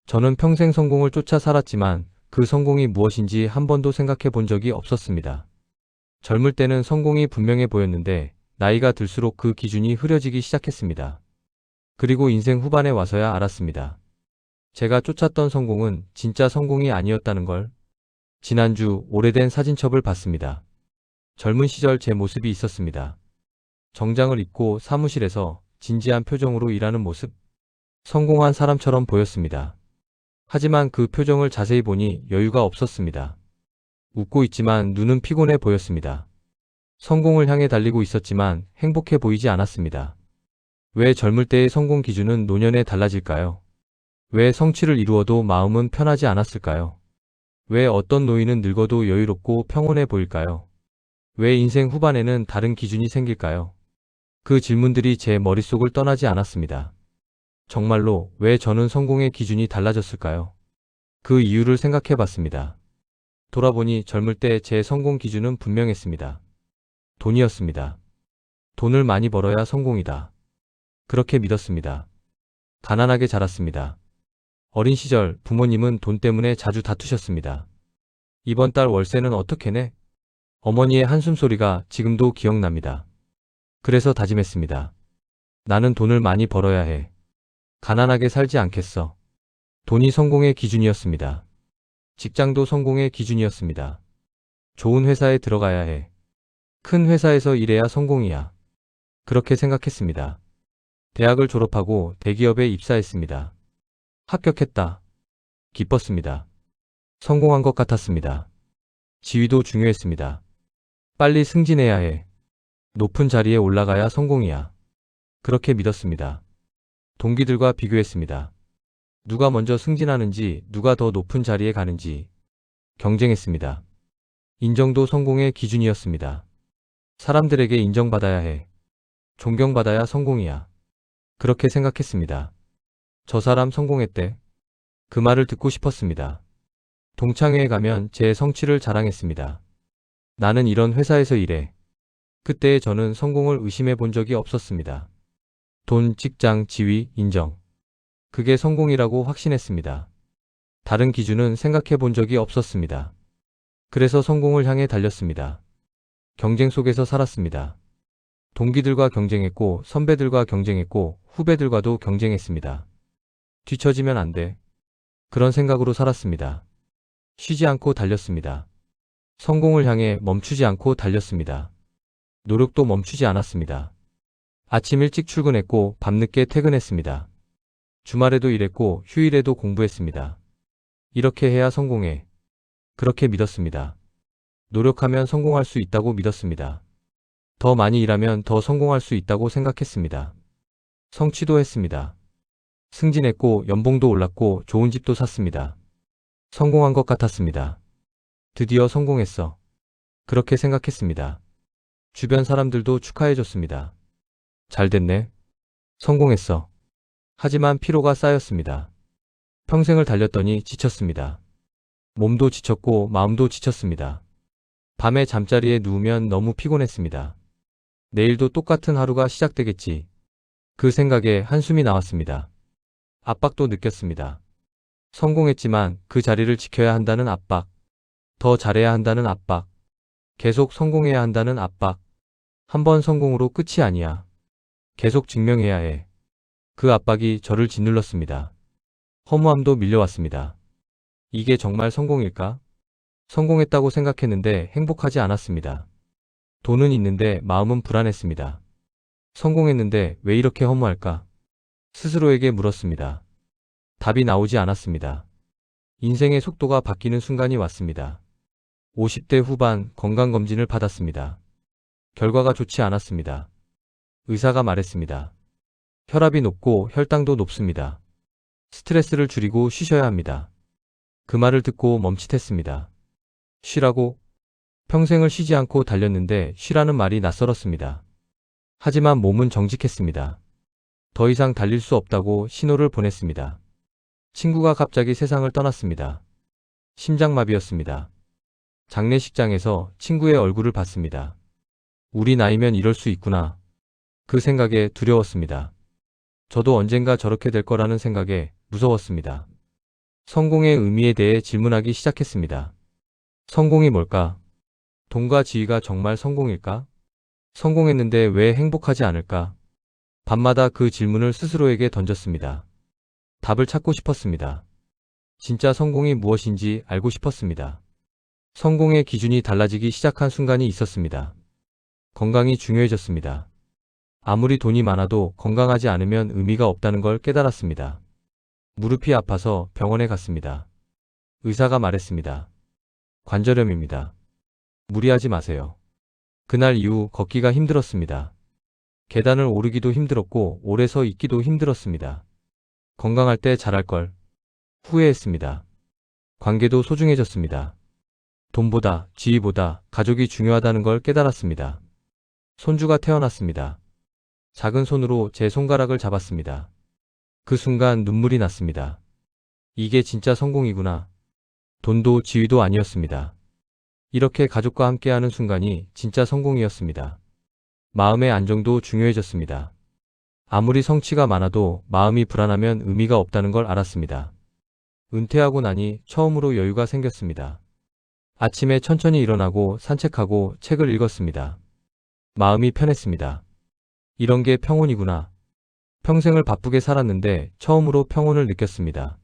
저는 평생 성공을 쫓아 살았지만 그 성공이 무엇인지 한 번도 생각해 본 적이 없었습니다. 젊을 때는 성공이 분명해 보였는데 나이가 들수록 그 기준이 흐려지기 시작했습니다. 그리고 인생 후반에 와서야 알았습니다. 제가 쫓았던 성공은 진짜 성공이 아니었다는 걸. 지난주 오래된 사진첩을 봤습니다. 젊은 시절 제 모습이 있었습니다. 정장을 입고 사무실에서 진지한 표정으로 일하는 모습. 성공한 사람처럼 보였습니다. 하지만 그 표정을 자세히 보니 여유가 없었습니다. 웃고 있지만 눈은 피곤해 보였습니다. 성공을 향해 달리고 있었지만 행복해 보이지 않았습니다. 왜 젊을 때의 성공 기준은 노년에 달라질까요? 왜 성취를 이루어도 마음은 편하지 않았을까요? 왜 어떤 노인은 늙어도 여유롭고 평온해 보일까요? 왜 인생 후반에는 다른 기준이 생길까요? 그 질문들이 제 머릿속을 떠나지 않았습니다. 정말로 왜 저는 성공의 기준이 달라졌을까요? 그 이유를 생각해 봤습니다. 돌아보니 젊을 때 제 성공 기준은 분명했습니다. 돈이었습니다. 돈을 많이 벌어야 성공이다. 그렇게 믿었습니다. 가난하게 자랐습니다. 어린 시절 부모님은 돈 때문에 자주 다투셨습니다. 이번 달 월세는 어떻게 내? 어머니의 한숨소리가 지금도 기억납니다. 그래서 다짐했습니다. 나는 돈을 많이 벌어야 해. 가난하게 살지 않겠어. 돈이 성공의 기준이었습니다. 직장도 성공의 기준이었습니다. 좋은 회사에 들어가야 해. 큰 회사에서 일해야 성공이야. 그렇게 생각했습니다. 대학을 졸업하고 대기업에 입사했습니다. 합격했다. 기뻤습니다. 성공한 것 같았습니다. 지위도 중요했습니다. 빨리 승진해야 해. 높은 자리에 올라가야 성공이야. 그렇게 믿었습니다. 동기들과 비교했습니다. 누가 먼저 승진하는지, 누가 더 높은 자리에 가는지 경쟁했습니다. 인정도 성공의 기준이었습니다. 사람들에게 인정받아야 해. 존경받아야 성공이야. 그렇게 생각했습니다. 저 사람 성공했대. 그 말을 듣고 싶었습니다. 동창회에 가면 제 성취를 자랑했습니다. 나는 이런 회사에서 일해. 그때의 저는 성공을 의심해 본 적이 없었습니다. 돈, 직장, 지위, 인정. 그게 성공이라고 확신했습니다. 다른 기준은 생각해 본 적이 없었습니다. 그래서 성공을 향해 달렸습니다. 경쟁 속에서 살았습니다. 동기들과 경쟁했고, 선배들과 경쟁했고, 후배들과도 경쟁했습니다. 뒤처지면 안 돼. 그런 생각으로 살았습니다. 쉬지 않고 달렸습니다. 성공을 향해 멈추지 않고 달렸습니다. 노력도 멈추지 않았습니다. 아침 일찍 출근했고 밤늦게 퇴근했습니다. 주말에도 일했고 휴일에도 공부했습니다. 이렇게 해야 성공해. 그렇게 믿었습니다. 노력하면 성공할 수 있다고 믿었습니다. 더 많이 일하면 더 성공할 수 있다고 생각했습니다. 성취도 했습니다. 승진했고 연봉도 올랐고 좋은 집도 샀습니다. 성공한 것 같았습니다. 드디어 성공했어. 그렇게 생각했습니다. 주변 사람들도 축하해줬습니다. 잘 됐네. 성공했어. 하지만 피로가 쌓였습니다. 평생을 달렸더니 지쳤습니다. 몸도 지쳤고 마음도 지쳤습니다. 밤에 잠자리에 누우면 너무 피곤했습니다. 내일도 똑같은 하루가 시작되겠지. 그 생각에 한숨이 나왔습니다. 압박도 느꼈습니다. 성공했지만 그 자리를 지켜야 한다는 압박. 더 잘해야 한다는 압박. 계속 성공해야 한다는 압박. 한 번 성공으로 끝이 아니야. 계속 증명해야 해. 그 압박이 저를 짓눌렀습니다. 허무함도 밀려왔습니다. 이게 정말 성공일까? 성공했다고 생각했는데 행복하지 않았습니다. 돈은 있는데 마음은 불안했습니다. 성공했는데 왜 이렇게 허무할까? 스스로에게 물었습니다. 답이 나오지 않았습니다. 인생의 속도가 바뀌는 순간이 왔습니다. 50대 후반 건강검진을 받았습니다. 결과가 좋지 않았습니다. 의사가 말했습니다. 혈압이 높고 혈당도 높습니다. 스트레스를 줄이고 쉬셔야 합니다. 그 말을 듣고 멈칫했습니다. 쉬라고? 평생을 쉬지 않고 달렸는데 쉬라는 말이 낯설었습니다. 하지만 몸은 정직했습니다. 더 이상 달릴 수 없다고 신호를 보냈습니다. 친구가 갑자기 세상을 떠났습니다. 심장마비였습니다. 장례식장에서 친구의 얼굴을 봤습니다. 우리 나이면 이럴 수 있구나. 그 생각에 두려웠습니다. 저도 언젠가 저렇게 될 거라는 생각에 무서웠습니다. 성공의 의미에 대해 질문하기 시작했습니다. 성공이 뭘까? 돈과 지위가 정말 성공일까? 성공했는데 왜 행복하지 않을까? 밤마다 그 질문을 스스로에게 던졌습니다. 답을 찾고 싶었습니다. 진짜 성공이 무엇인지 알고 싶었습니다. 성공의 기준이 달라지기 시작한 순간이 있었습니다. 건강이 중요해졌습니다. 아무리 돈이 많아도 건강하지 않으면 의미가 없다는 걸 깨달았습니다. 무릎이 아파서 병원에 갔습니다. 의사가 말했습니다. 관절염입니다. 무리하지 마세요. 그날 이후 걷기가 힘들었습니다. 계단을 오르기도 힘들었고 오래 서 있기도 힘들었습니다. 건강할 때 잘할 걸 후회했습니다. 관계도 소중해졌습니다. 돈보다 지위보다 가족이 중요하다는 걸 깨달았습니다. 손주가 태어났습니다. 작은 손으로 제 손가락을 잡았습니다. 그 순간 눈물이 났습니다. 이게 진짜 성공이구나. 돈도 지위도 아니었습니다. 이렇게 가족과 함께하는 순간이 진짜 성공이었습니다. 마음의 안정도 중요해졌습니다. 아무리 성취가 많아도 마음이 불안하면 의미가 없다는 걸 알았습니다. 은퇴하고 나니 처음으로 여유가 생겼습니다. 아침에 천천히 일어나고 산책하고 책을 읽었습니다. 마음이 편했습니다. 이런 게 평온이구나. 평생을 바쁘게 살았는데 처음으로 평온을 느꼈습니다.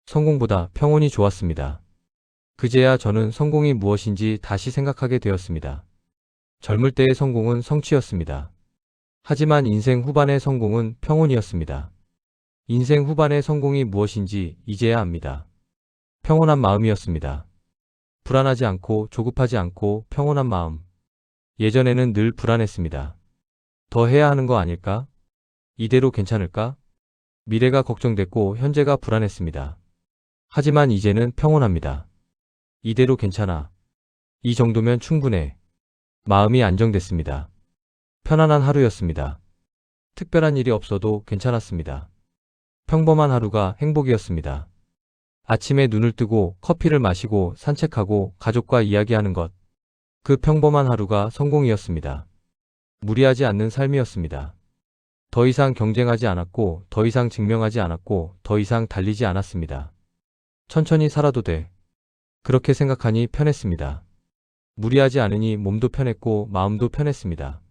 성공보다 평온이 좋았습니다. 그제야 저는 성공이 무엇인지 다시 생각하게 되었습니다. 젊을 때의 성공은 성취였습니다. 하지만 인생 후반의 성공은 평온이었습니다. 인생 후반의 성공이 무엇인지 이제야 압니다. 평온한 마음이었습니다. 불안하지 않고 조급하지 않고 평온한 마음. 예전에는 늘 불안했습니다. 더 해야 하는 거 아닐까? 이대로 괜찮을까? 미래가 걱정됐고 현재가 불안했습니다. 하지만 이제는 평온합니다. 이대로 괜찮아. 이 정도면 충분해. 마음이 안정됐습니다. 편안한 하루였습니다. 특별한 일이 없어도 괜찮았습니다. 평범한 하루가 행복이었습니다. 아침에 눈을 뜨고 커피를 마시고 산책하고 가족과 이야기하는 것. 그 평범한 하루가 성공이었습니다. 무리하지 않는 삶이었습니다. 더 이상 경쟁하지 않았고, 더 이상 증명하지 않았고, 더 이상 달리지 않았습니다. 천천히 살아도 돼. 그렇게 생각하니 편했습니다. 무리하지 않으니 몸도 편했고 마음도 편했습니다.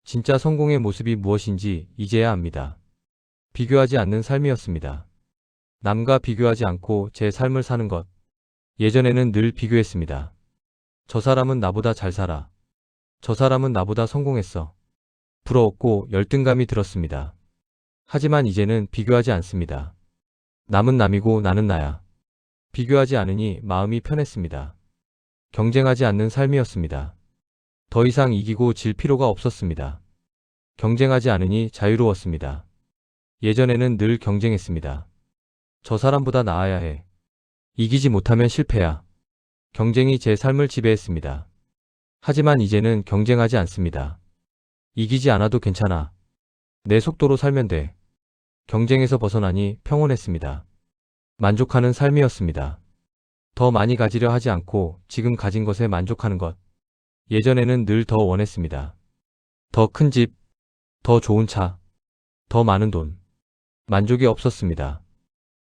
진짜 성공의 모습이 무엇인지 이제야 압니다. 비교하지 않는 삶이었습니다. 남과 비교하지 않고 제 삶을 사는 것. 예전에는 늘 비교했습니다. 저 사람은 나보다 잘 살아. 저 사람은 나보다 성공했어. 부러웠고 열등감이 들었습니다. 하지만 이제는 비교하지 않습니다. 남은 남이고 나는 나야. 비교하지 않으니 마음이 편했습니다. 경쟁하지 않는 삶이었습니다. 더 이상 이기고 질 필요가 없었습니다. 경쟁하지 않으니 자유로웠습니다. 예전에는 늘 경쟁했습니다. 저 사람보다 나아야 해. 이기지 못하면 실패야. 경쟁이 제 삶을 지배했습니다. 하지만 이제는 경쟁하지 않습니다. 이기지 않아도 괜찮아. 내 속도로 살면 돼. 경쟁에서 벗어나니 평온했습니다. 만족하는 삶이었습니다. 더 많이 가지려 하지 않고 지금 가진 것에 만족하는 것. 예전에는 늘 더 원했습니다. 더 큰 집, 더 좋은 차, 더 많은 돈. 만족이 없었습니다.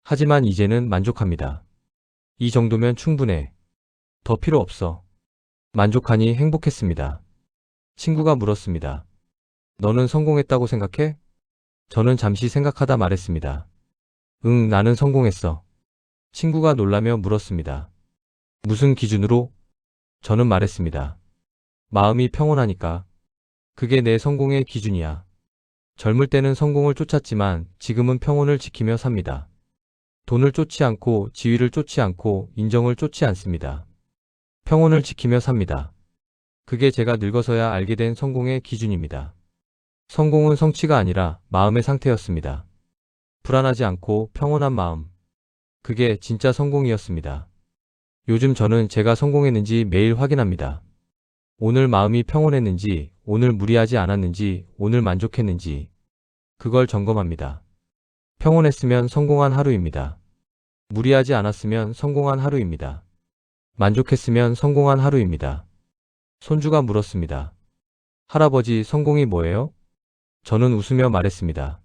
하지만 이제는 만족합니다. 이 정도면 충분해. 더 필요 없어. 만족하니 행복했습니다. 친구가 물었습니다. 너는 성공했다고 생각해? 저는 잠시 생각하다 말했습니다. 응, 나는 성공했어. 친구가 놀라며 물었습니다. 무슨 기준으로? 저는 말했습니다. 마음이 평온하니까. 그게 내 성공의 기준이야. 젊을 때는 성공을 쫓았지만 지금은 평온을 지키며 삽니다. 돈을 쫓지 않고 지위를 쫓지 않고 인정을 쫓지 않습니다. 평온을 지키며 삽니다. 그게 제가 늙어서야 알게 된 성공의 기준입니다. 성공은 성취가 아니라 마음의 상태였습니다. 불안하지 않고 평온한 마음. 그게 진짜 성공이었습니다. 요즘 저는 제가 성공했는지 매일 확인합니다. 오늘 마음이 평온했는지, 오늘 무리하지 않았는지, 오늘 만족했는지. 그걸 점검합니다. 평온했으면 성공한 하루입니다. 무리하지 않았으면 성공한 하루입니다. 만족했으면 성공한 하루입니다. 손주가 물었습니다. 할아버지, 성공이 뭐예요? 저는 웃으며 말했습니다.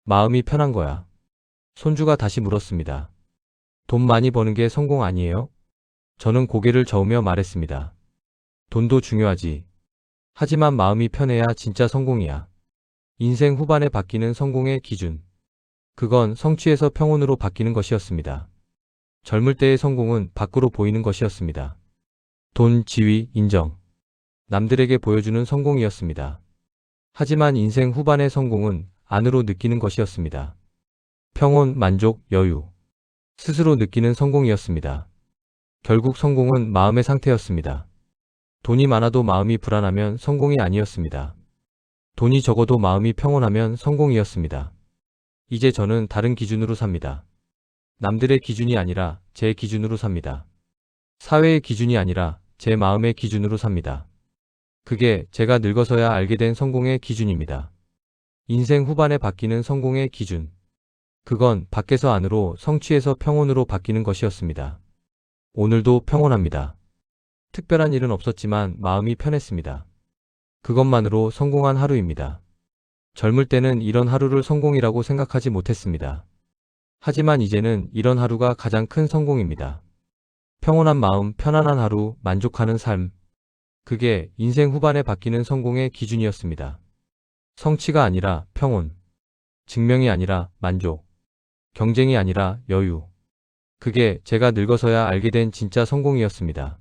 마음이 편한 거야. 손주가 다시 물었습니다. 돈 많이 버는 게 성공 아니에요? 저는 고개를 저으며 말했습니다. 돈도 중요하지. 하지만 마음이 편해야 진짜 성공이야. 인생 후반에 바뀌는 성공의 기준. 그건 성취에서 평온으로 바뀌는 것이었습니다. 젊을 때의 성공은 밖으로 보이는 것이었습니다. 돈, 지위, 인정. 남들에게 보여주는 성공이었습니다. 하지만 인생 후반의 성공은 안으로 느끼는 것이었습니다. 평온, 만족, 여유. 스스로 느끼는 성공이었습니다. 결국 성공은 마음의 상태였습니다. 돈이 많아도 마음이 불안하면 성공이 아니었습니다. 돈이 적어도 마음이 평온하면 성공이었습니다. 이제 저는 다른 기준으로 삽니다. 남들의 기준이 아니라 제 기준으로 삽니다. 사회의 기준이 아니라 제 마음의 기준으로 삽니다. 그게 제가 늙어서야 알게 된 성공의 기준입니다. 인생 후반에 바뀌는 성공의 기준. 그건 밖에서 안으로 성취에서 평온으로 바뀌는 것이었습니다. 오늘도 평온합니다. 특별한 일은 없었지만 마음이 편했습니다. 그것만으로 성공한 하루입니다. 젊을 때는 이런 하루를 성공이라고 생각하지 못했습니다. 하지만 이제는 이런 하루가 가장 큰 성공입니다. 평온한 마음, 편안한 하루, 만족하는 삶. 그게 인생 후반에 바뀌는 성공의 기준이었습니다. 성취가 아니라 평온. 증명이 아니라 만족. 경쟁이 아니라 여유. 그게 제가 늙어서야 알게 된 진짜 성공이었습니다.